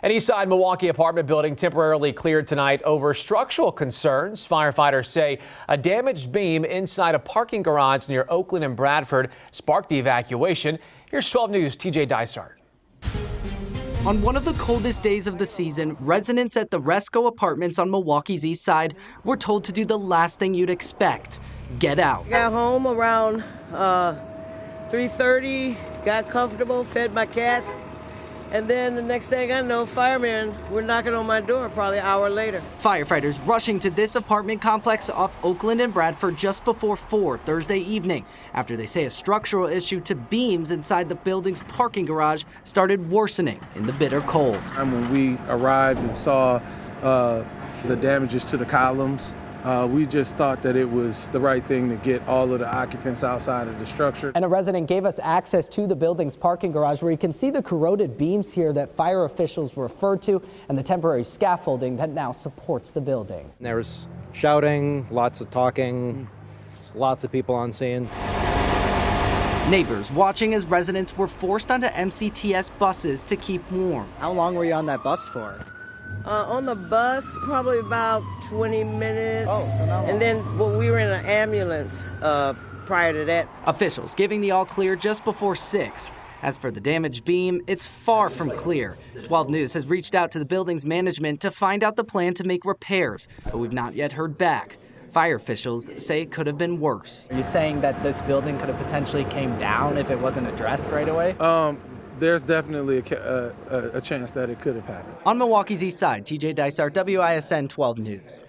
An Eastside Milwaukee apartment building temporarily cleared tonight over structural concerns. Firefighters say a damaged beam inside a parking garage near Oakland and Bradford sparked the evacuation. Here's 12 News' TJ Dysart. On one of the coldest days of the season, residents at the Resco Apartments on Milwaukee's East Side were told to do the last thing you'd expect: get out. Got home around 3:30, got comfortable, fed my cats, and then the next thing I know, firemen were knocking on my door probably an hour later. Firefighters rushing to this apartment complex off Oakland and Bradford just before 4 Thursday evening, after they say a structural issue to beams inside the building's parking garage started worsening in the bitter cold. And when we arrived and saw the damages to the columns, we just thought that it was the right thing to get all of the occupants outside of the structure. And a resident gave us access to the building's parking garage, where you can see the corroded beams here that fire officials referred to and the temporary scaffolding that now supports the building. There was shouting, lots of talking, lots of people on scene. Neighbors watching as residents were forced onto MCTS buses to keep warm. How long were you on that bus for? On the bus, probably about 20 minutes. Oh, so not long. And then we were in an ambulance prior to that. Officials giving the all clear just before 6. As for the damaged beam, it's far from clear. 12 News has reached out to the building's management to find out the plan to make repairs, but we've not yet heard back. Fire officials say it could have been worse. Are you saying that this building could have potentially came down if it wasn't addressed right away? There's definitely a chance that it could have happened. On Milwaukee's East Side, TJ Dysart, WISN 12 News.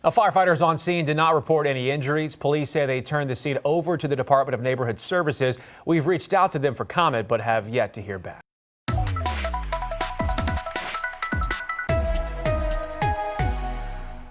Firefighters on scene did not report any injuries. Police say they turned the scene over to the Department of Neighborhood Services. We've reached out to them for comment, but have yet to hear back.